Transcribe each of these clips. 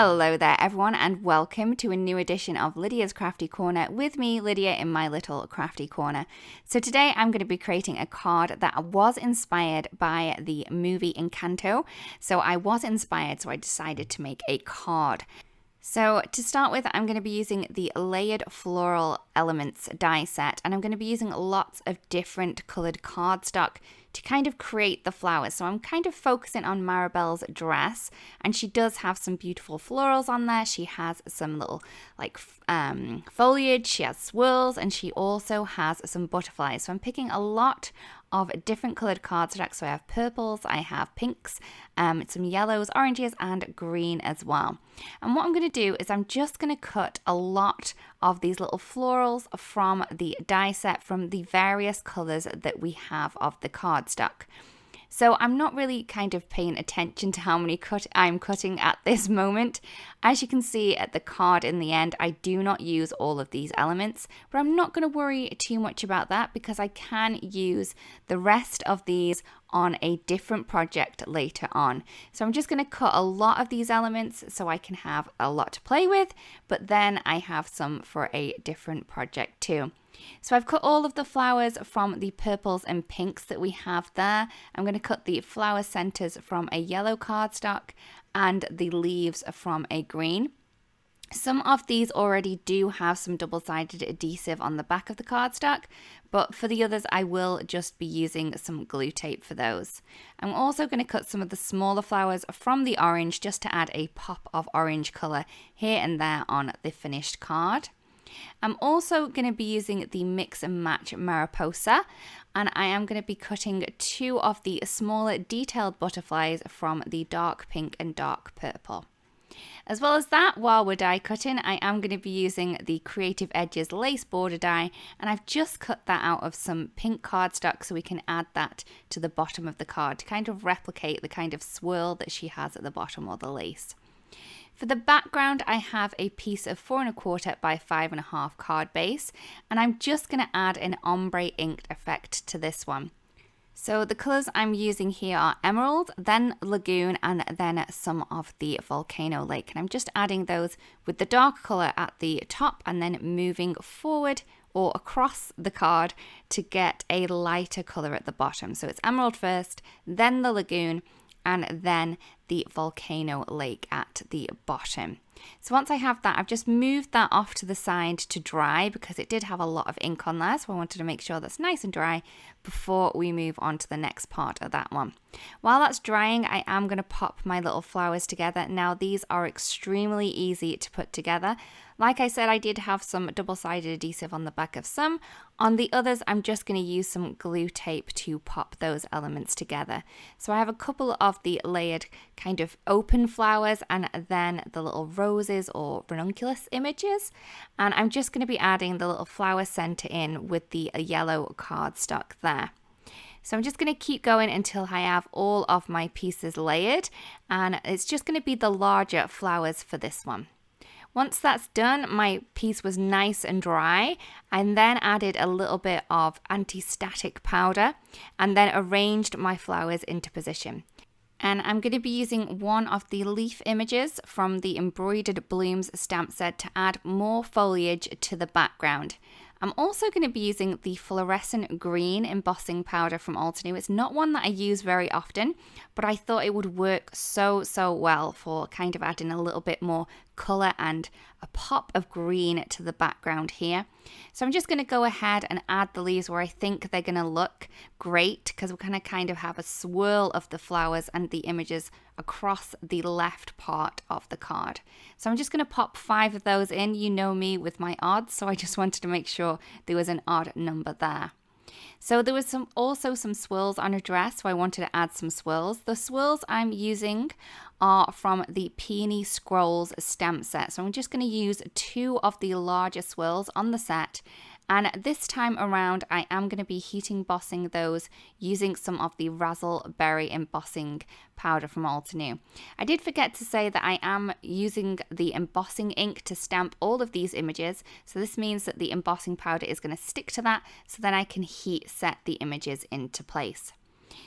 Hello there everyone and welcome to a new edition of Lydia's Crafty Corner with me, Lydia, in my little crafty corner. So today I'm going to be creating a card that was inspired by the movie Encanto. So I was inspired, so I decided to make a card. So to start with, I'm going to be using the Layered Floral Elements die set, and I'm going to be using lots of different coloured cardstock to kind of create the flowers. So I'm kind of focusing on Maribel's dress, and she does have some beautiful florals on there. She has some little like foliage, she has swirls, and she also has some butterflies. So I'm picking a lot of different coloured cardstock. So I have purples, I have pinks, some yellows, oranges, and green as well. And what I'm going to do is I'm just going to cut a lot of these little florals from the die set from the various colours that we have of the cardstock. So I'm not really kind of paying attention to how many I'm cutting at this moment. As you can see at the card in the end, I do not use all of these elements, but I'm not going to worry too much about that because I can use the rest of these on a different project later on. So I'm just going to cut a lot of these elements so I can have a lot to play with, but then I have some for a different project too. So I've cut all of the flowers from the purples and pinks that we have there. I'm going to cut the flower centers from a yellow cardstock and the leaves from a green. Some of these already do have some double-sided adhesive on the back of the cardstock, but for the others I will just be using some glue tape for those. I'm also going to cut some of the smaller flowers from the orange just to add a pop of orange colour here and there on the finished card. I'm also going to be using the Mix and Match Mariposa, and I am going to be cutting two of the smaller detailed butterflies from the dark pink and dark purple. As well as that, while we're die cutting, I am going to be using the Creative Edges lace border die, and I've just cut that out of some pink cardstock so we can add that to the bottom of the card to kind of replicate the kind of swirl that she has at the bottom of the lace. For the background, I have a piece of 4 1/4 by 5 1/2 card base, and I'm just going to add an ombre inked effect to this one. So the colours I'm using here are Emerald, then Lagoon, and then some of the Volcano Lake. And I'm just adding those with the dark colour at the top and then moving forward or across the card to get a lighter colour at the bottom. So it's Emerald first, then the Lagoon, and then the Volcano Lake at the bottom. So once I have that, I've just moved that off to the side to dry because it did have a lot of ink on there, so I wanted to make sure that's nice and dry before we move on to the next part of that one. While that's drying, I am going to pop my little flowers together. Now these are extremely easy to put together. Like I said, I did have some double-sided adhesive on the back of some. On the others, I'm just going to use some glue tape to pop those elements together. So I have a couple of the layered kind of open flowers and then the little roses or ranunculus images. And I'm just going to be adding the little flower center in with the yellow cardstock there. So I'm just going to keep going until I have all of my pieces layered, and it's just going to be the larger flowers for this one. Once that's done, my piece was nice and dry, and then added a little bit of anti-static powder and then arranged my flowers into position. And I'm going to be using one of the leaf images from the Embroidered Blooms stamp set to add more foliage to the background. I'm also going to be using the Fluorescent green embossing powder from Altenew. It's not one that I use very often, but I thought it would work so well for kind of adding a little bit more colour and a pop of green to the background here. So I'm just going to go ahead and add the leaves where I think they're going to look great, because we're going to kind of have a swirl of the flowers and the images across the left part of the card. So I'm just going to pop 5 of those in. You know me with my odds, so I just wanted to make sure there was an odd number there. So there was also some swirls on her dress, so I wanted to add some swirls. The swirls I'm using are from the Peony Scrolls stamp set. So I'm just going to use 2 of the larger swirls on the set. And this time around, I am going to be heat embossing those using some of the Razzleberry embossing powder from Altenew. I did forget to say that I am using the embossing ink to stamp all of these images. So this means that the embossing powder is going to stick to that, so then I can heat set the images into place.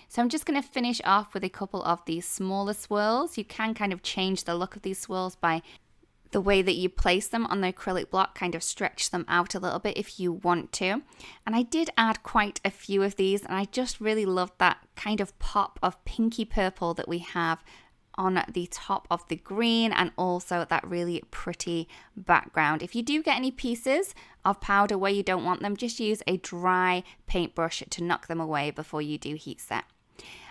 So I'm just going to finish off with a couple of these smaller swirls. You can kind of change the look of these swirls by the way that you place them on the acrylic block, kind of stretch them out a little bit if you want to. And I did add quite a few of these, and I just really loved that kind of pop of pinky purple that we have on the top of the green, and also that really pretty background. If you do get any pieces of powder where you don't want them, just use a dry paintbrush to knock them away before you do heat set.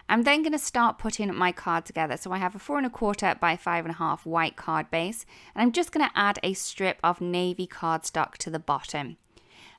I'm then going to start putting my card together. So I have a 4 1/4 by 5 1/2 white card base, and I'm just going to add a strip of navy cardstock to the bottom.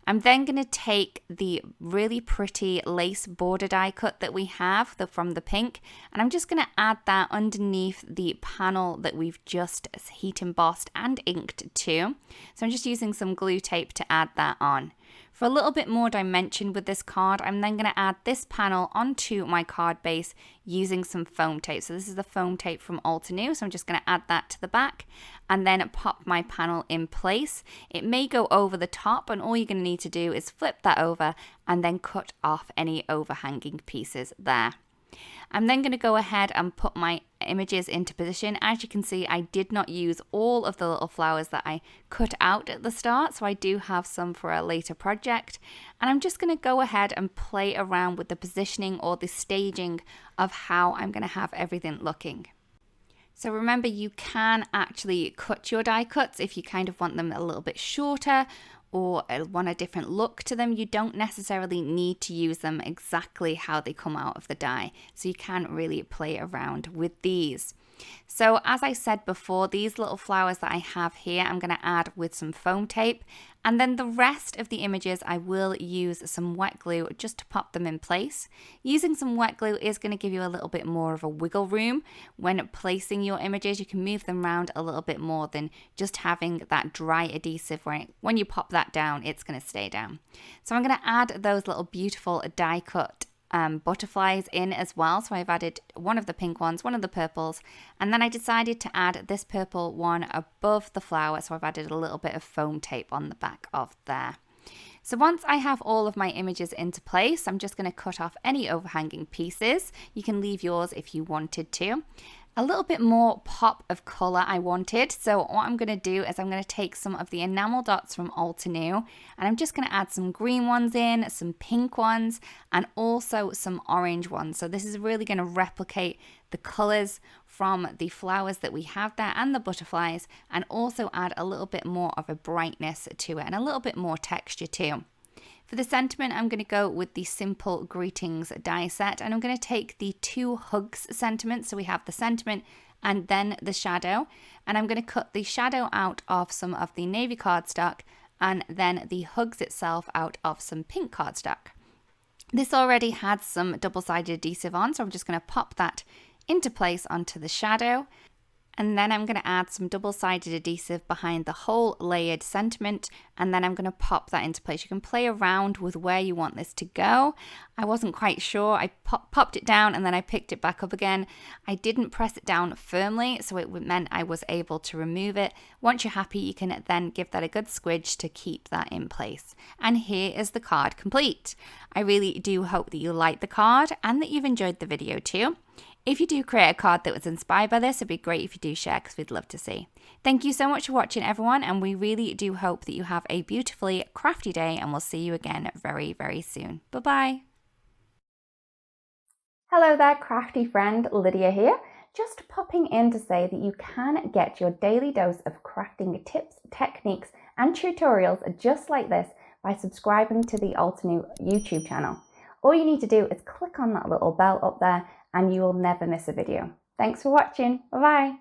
I'm then going to take the really pretty lace border die cut that we have from the pink, and I'm just going to add that underneath the panel that we've just heat embossed and inked to. So I'm just using some glue tape to add that on. For a little bit more dimension with this card, I'm then going to add this panel onto my card base using some foam tape. So this is the foam tape from Altenew, so I'm just going to add that to the back and then pop my panel in place. It may go over the top, and all you're going to need to do is flip that over and then cut off any overhanging pieces there. I'm then going to go ahead and put my images into position. As you can see, I did not use all of the little flowers that I cut out at the start, so I do have some for a later project. And I'm just going to go ahead and play around with the positioning or the staging of how I'm going to have everything looking. So remember, you can actually cut your die cuts if you kind of want them a little bit shorter or want a different look to them. You don't necessarily need to use them exactly how they come out of the die. So you can really play around with these. So as I said before, these little flowers that I have here, I'm going to add with some foam tape. And then the rest of the images, I will use some wet glue just to pop them in place. Using some wet glue is going to give you a little bit more of a wiggle room when placing your images. You can move them around a little bit more than just having that dry adhesive where when you pop that down, it's going to stay down. So I'm going to add those little beautiful die cut butterflies in as well. So I've added one of the pink ones, one of the purples, and then I decided to add this purple one above the flower. So I've added a little bit of foam tape on the back of there. So once I have all of my images into place, I'm just going to cut off any overhanging pieces. You can leave yours if you wanted to. A little bit more pop of colour I wanted, so what I'm going to do is I'm going to take some of the enamel dots from Altenew, and I'm just going to add some green ones in, some pink ones, and also some orange ones. So this is really going to replicate the colours from the flowers that we have there and the butterflies, and also add a little bit more of a brightness to it and a little bit more texture too. For the sentiment, I'm going to go with the Simple Greetings die set, and I'm going to take the 2 hugs sentiment. So we have the sentiment and then the shadow, and I'm going to cut the shadow out of some of the navy cardstock and then the hugs itself out of some pink cardstock. This already had some double-sided adhesive on, so I'm just going to pop that into place onto the shadow. And then I'm going to add some double-sided adhesive behind the whole layered sentiment, and then I'm going to pop that into place. You can play around with where you want this to go. I wasn't quite sure. I popped it down and then I picked it back up again. I didn't press it down firmly, so it meant I was able to remove it. Once you're happy, you can then give that a good squidge to keep that in place. And here is the card complete. I really do hope that you like the card and that you've enjoyed the video too. If you do create a card that was inspired by this, it'd be great if you do share, because we'd love to see. Thank you so much for watching, everyone, and we really do hope that you have a beautifully crafty day, and we'll see you again very, very soon. Bye-bye. Hello there, crafty friend, Lydia here. Just popping in to say that you can get your daily dose of crafting tips, techniques, and tutorials just like this by subscribing to the Altenew YouTube channel. All you need to do is click on that little bell up there and you will never miss a video. Thanks for watching. Bye bye.